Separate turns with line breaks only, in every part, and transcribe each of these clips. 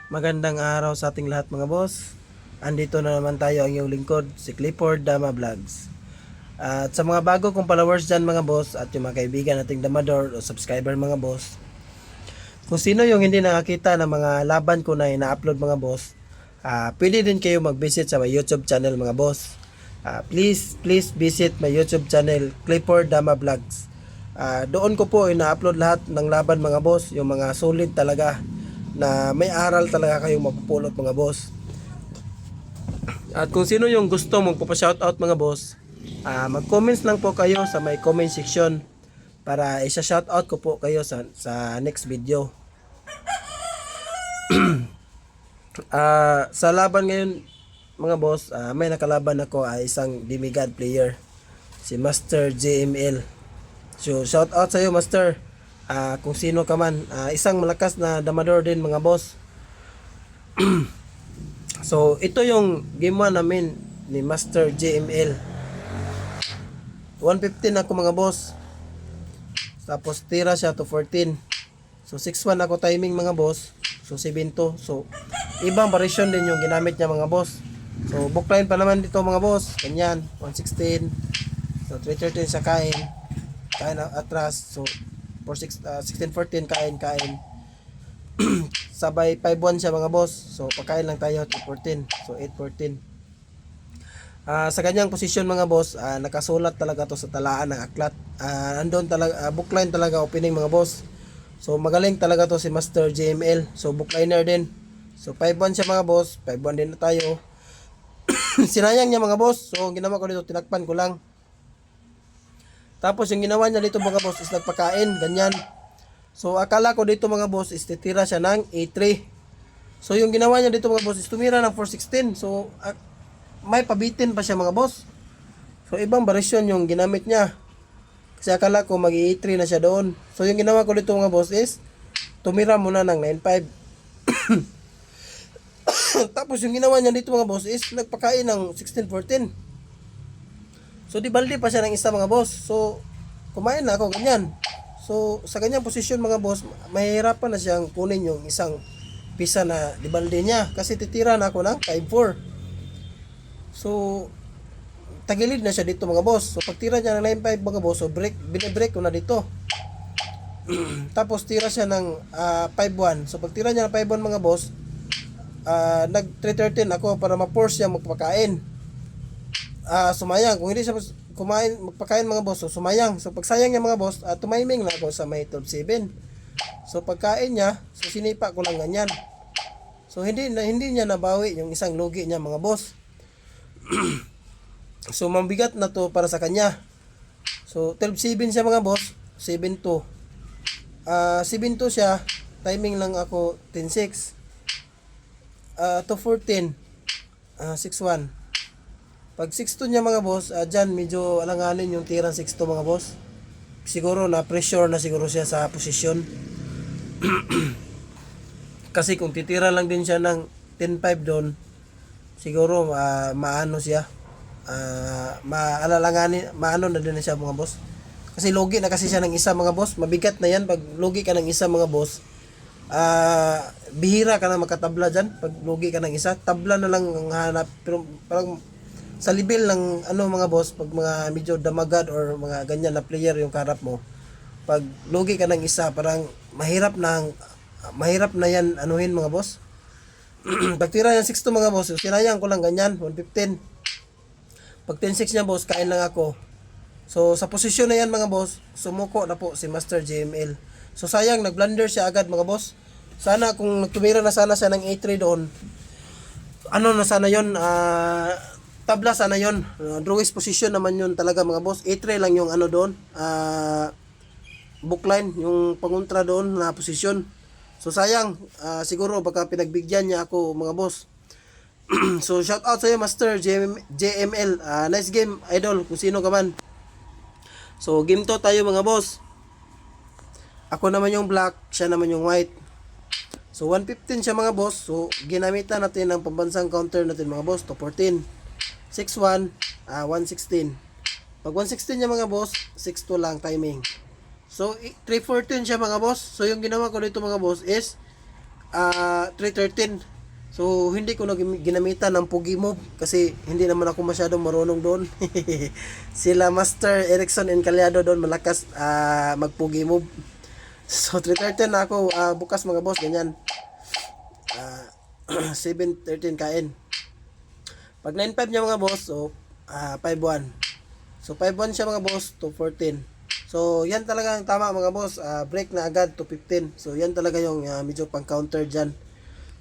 Magandang araw sa ating lahat mga boss. Andito na naman tayo ang iyong lingkod, si Clifford Dama Vlogs. At sa mga bago kong followers dyan mga boss at yung mga kaibigan nating Damador o subscriber mga boss, kung sino yung hindi nakakita ng mga laban ko na ina-upload mga boss, pwede din kayo mag-visit sa my YouTube channel mga boss. Please visit my YouTube channel, Clifford Dama Vlogs. Doon ko po ina-upload lahat ng laban mga boss, yung mga solid talaga na may aral talaga kayong mapupulot mga boss. At kung sino yung gusto magpapa-shoutout mga boss, mag-comments lang po kayo sa may comment section para isa-shoutout ko po kayo sa next video. Sa laban ngayon mga boss, may nakalaban ako isang demigod player, si Master JML. So shoutout sa iyo Master. Kung sino ka man, isang malakas na damador din mga boss. So ito yung game 1 namin ni Master JML. 115 ako mga boss. Tapos tira siya to 14. So 6-1 ako timing mga boss. So 7-2. So ibang variation din yung ginamit niya mga boss. So bookline pa naman dito mga boss. Ganyan, 116. So 313 siya kain atras. So 16-14 kain. Sabay 5-1 siya mga boss. So pagkain lang tayo 2-14. So 8-14. Sa kanyang posisyon mga boss, nakasulat talaga to sa talaan ng aklat. Andun talaga, bookline talaga opening mga boss. So magaling talaga to si Master JML. So bookliner din. So 5-1 siya mga boss. 5-1 din na tayo. Sinayang niya mga boss. So ginawa ko dito, tinakpan ko lang. Tapos yung ginawa niya dito mga boss is nagpakain, ganyan. So akala ko dito mga boss is titira siya ng A3. So yung ginawa niya dito mga boss is tumira ng 416. So may pabitin pa siya mga boss. So ibang variation yung ginamit niya. Kasi akala ko mag A3 na siya doon. So yung ginawa ko dito mga boss is tumira muna ng 95. Tapos yung ginawa niya dito mga boss is nagpakain ng 1614. So di balde pa siya ng isa mga boss. So kumain na ako ganyan. So sa ganyang posisyon mga boss, mahirapan na siyang kunin yung isang pisa na di balde niya kasi titira na ako ng 5-4. So tagilid na siya dito mga boss. So pagtira niya ng 9-5 mga boss, so binibreak ko na dito. Tapos tira siya ng 5-1. So pagtira niya ng 5-1 mga boss, nag 313 ako para ma-force siya magpakain. Sumayang. Kung hindi siya magpakain mga boss, so sumayang. So pagsayang niya mga boss, tumiming lang ako sa may 12-7. So pagkain niya, so sinipa ko lang ganyan. So hindi niya nabawi yung isang lugi niya mga boss. So mabigat na to para sa kanya. So 12-7 siya mga boss, 7-2. 7-2 siya, timing lang ako 10-6. 2-14, 6-1. Pag 6-2 niya mga boss, dyan medyo alanganin yung tirang 6-2 mga boss. Siguro na pressure na siguro siya sa posisyon. Kasi kung titira lang din siya ng 10-5 doon, siguro maano siya. Maano na din siya mga boss. Kasi logi na kasi siya ng isa mga boss. Mabigat na yan pag logi ka ng isa mga boss. Bihira ka na makatabla dyan. Pag logi ka ng isa, tabla na lang ang hanap. Pero parang sa level ng mga boss, pag mga medyo damagad or mga ganyan na player yung karap mo, pag lugi ka ng isa, parang mahirap na yan anuhin mga boss. Pag tira yung 6 to mga boss, sinayang ko lang ganyan 115. Pag 10-6 niya boss, kain lang ako. So sa posisyon na yan mga boss, sumuko na po si Master JML. So sayang, nag-blunder siya agad mga boss. Sana kung tumira na sana siya ng A3 doon, na sana yon, tabla sana yon. Drawing position naman yun talaga mga boss. A3 lang yung doon, bookline, yung pangontra doon na posisyon. So sayang, siguro baka pinagbigyan niya ako mga boss. So shout out sa iyo Master JML. Nice game idol kung sino ka man. So game to tayo mga boss. Ako naman yung black, siya naman yung white. So 115 siya mga boss. So ginamitan natin ang pambansang counter natin mga boss, to 14. 6-1, 116. Pag 116 niya mga boss, 6-2 lang timing. So 314 siya mga boss. So yung ginawa ko dito mga boss is 313. So hindi ko na ginamitan ng Pugi Move kasi hindi naman ako masyadong marunong doon. Sila Master Erickson and Calyado doon malakas mag Pugi Move. So 313 na ako bukas mga boss, ganyan. 713 kain. Pag 95 niya mga boss, so 51. So 51 siya mga boss to 14. So yan talaga ang tama mga boss, break na agad to 15. So yan talaga yung medyo pang counter dyan.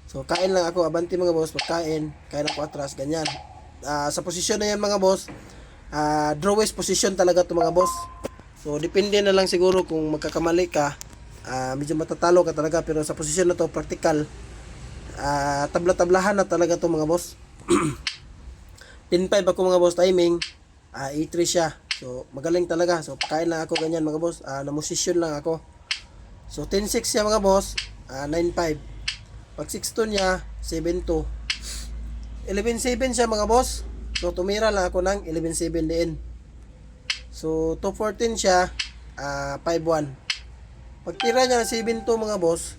So kain lang ako, abanti mga boss, pagkain, kain ako atras, ganyan. Sa posisyon na yan mga boss, drawways position talaga to mga boss. So depende na lang siguro kung magkakamali ka, medyo matatalo ka talaga, pero sa posisyon na to practical, tabla-tablahan na talaga to mga boss. 10-5 ako mga boss timing, E3 siya. So magaling talaga. So pagkain lang ako ganyan mga boss, namosisyon lang ako. So 10-6 siya mga boss, 9-5. Pag 6-2 niya, 7-2. 11-7 siya mga boss. So tumira lang ako ng 11-7 din. So 2-14 siya, 5-1. Pag tira niya ng 7-2 mga boss,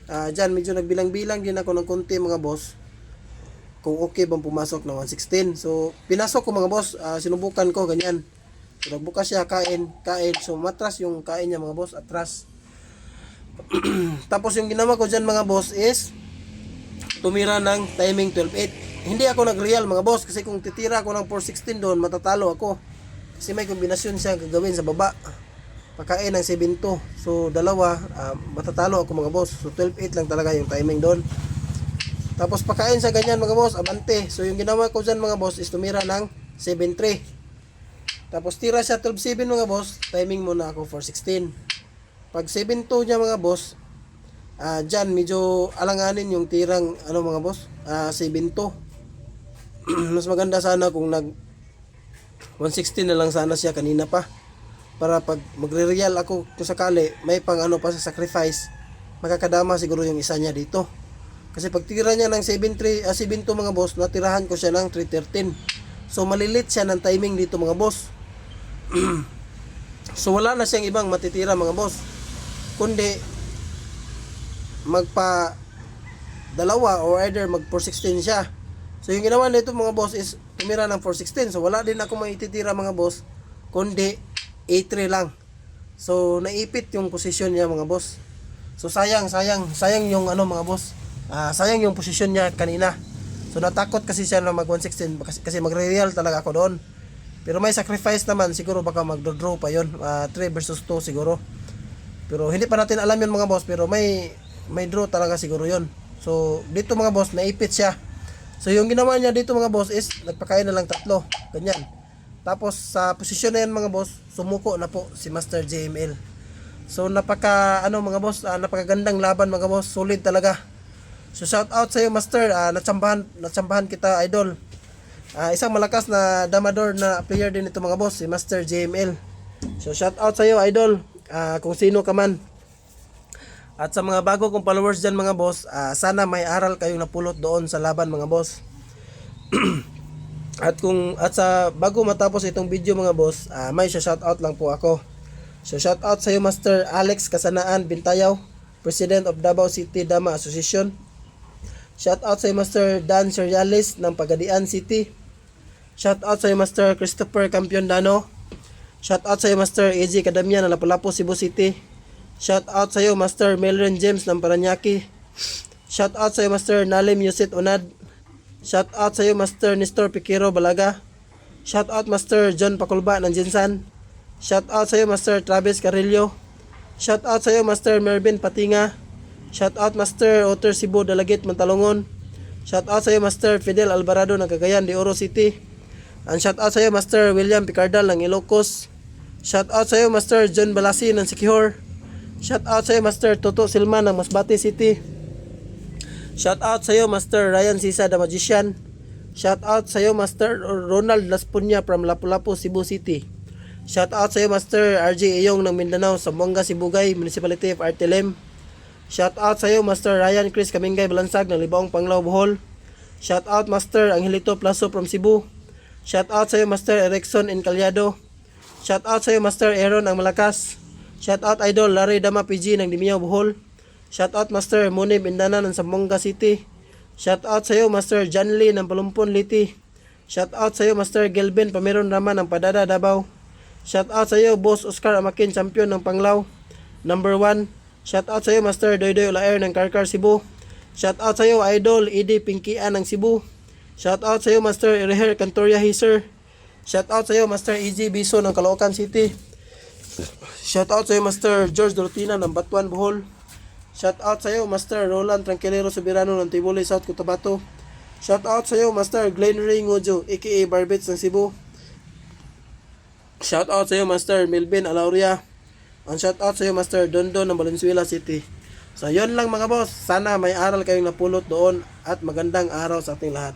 dyan medyo nagbilang-bilang din ako ng konti mga boss. Kung okay bang pumasok ng 116. So pinasok ko mga boss, sinubukan ko ganyan. So nagbukas siya, kain. So matras yung kain niya mga boss, atras. Tapos yung ginawa ko dyan mga boss is tumira ng timing 12-8. Hindi ako nag-real mga boss kasi kung titira ako ng 416 doon, matatalo ako. Kasi may kombinasyon siya gagawin sa baba. Pagkain ng 7-2. So dalawa, matatalo ako mga boss. So 12-8 lang talaga yung timing doon. Tapos pagkain sa ganyan mga boss, abante. So yung ginawa ko dyan mga boss is tumira ng 7-3. Tapos tira siya 12-7 mga boss, timing muna ako 416. Pag 7-2 niya mga boss, dyan medyo alanganin yung tirang mga boss, 7-2. Mas maganda sana kung nag 116 na lang sana siya kanina pa, para pag magre-real ako kung sakali may pang pa sa sacrifice, makakadama siguro yung isa niya dito. Kasi pag tira niya ng 7-2 mga boss, natirahan ko siya ng 313. So malilit siya ng timing dito mga boss. So wala na siyang ibang matitira mga boss, kundi magpa dalawa or either mag 416 siya. So yung ginawa nito mga boss is tumira ng 416. So wala din ako maititira mga boss, kundi A3 lang. So naipit yung posisyon niya mga boss. So sayang yung mga boss. Sayang yung posisyon niya kanina. So natakot kasi siya na mag 116 kasi magre-real talaga ako doon. Pero may sacrifice naman, siguro baka magdo-draw pa yon, 3 versus 2 siguro. Pero hindi pa natin alam yun mga boss, pero may draw talaga siguro yon. So dito mga boss, naipit siya. So yung ginawa niya dito mga boss is nagpakain na lang 3, ganyan. Tapos sa posisyon na yan mga boss, sumuko na po si Master JML. So mga boss, napakagandang laban mga boss, solid talaga. So shout out sa iyo Master, natsambahan kita idol. Isang malakas na damador na player din ito mga boss, si Master JML. So shout out sa iyo idol, kung sino ka man. At sa mga bago kong followers dyan mga boss, sana may aral kayong napulot doon sa laban mga boss. At sa bago matapos itong video mga boss, may shout out lang po ako. So shout out sa iyo Master Alex Kasanaan Bintayaw, President of Davao City Dama Association. Shout out sa iyo Master Dan Serialis ng Pagadian City. Shout out sa iyo Master Christopher Campion Dano. Shout out sa iyo Master AJ Kadamya ng Lapu-Lapu Cebu City. Shout out sa iyo Master Melron James ng Paranaque. Shout out sa iyo Master Nalim Yusit Unad. Shout out sa iyo Master Nestor Piquero Balaga. Shout out Master John Pakulba ng Jinsan. Shout out sa iyo Master Travis Carrillo. Shout out sa iyo Master Mervin Patinga. Shout out Master Otter Cebu Dalagit Mantalongon. Shout out sa iyo Master Fidel Alvarado ng Cagayan de Oro City. And shout out sa iyo Master William Picardal ng Ilocos. Shout out sa iyo Master John Balasi ng Siquijor. Shout out sa iyo Master Toto Silman ng Masbate City. Shout out sa iyo Master Ryan Sisa the Magician. Shout out sa iyo Master Ronald Laspunya from Lapu-Lapu Cebu City. Shout out sa iyo Master RJ Iyong ng Mindanao, Zamboanga Sibugay, Municipality of Artilem. Shout out sa iyo Master Ryan Chris Kamingay Balansag ng Libaong Panglao Bohol. Shout out Master Angelito Plaso from Cebu. Shout out sa iyo Master Erickson and Calyado. Shout out sa iyo Master Aaron ang Malakas. Shout out Idol Larry Dama PG ng Dimiao Bohol. Shout out Master Munib Indana ng Zamboanga City. Shout out sa iyo Master John Lee ng Palumpon Liti. Shout out sa iyo Master Gelben Pamiron Raman ng Padada Davao. Shout out sa iyo Boss Oscar Amakin Champion ng Panglao number 1. Shout out sa iyo Master Doydoy Olaer ng Karkar Cebu. Shout out sa iyo Idol Edi Pinkian ng Cebu. Shout out sa iyo Master Ireher Cantoria Hiser. Shout out sa iyo Master Easy Biso ng Caloocan City. Shout out sa iyo Master George Dorotina ng Batuan Bohol. Shout out sa iyo Master Roland Tranquilero Soberano ng Tibuli South Cotabato. Shout out sa iyo Master Glenn Ray Ngojo aka Barbets ng Cebu. Shout out sa iyo Master Melvin Alauria. And shout out sa iyo Master Dondon ng Valenzuela City. So yun lang mga boss, sana may aral kayong napulot doon at magandang araw sa ating lahat.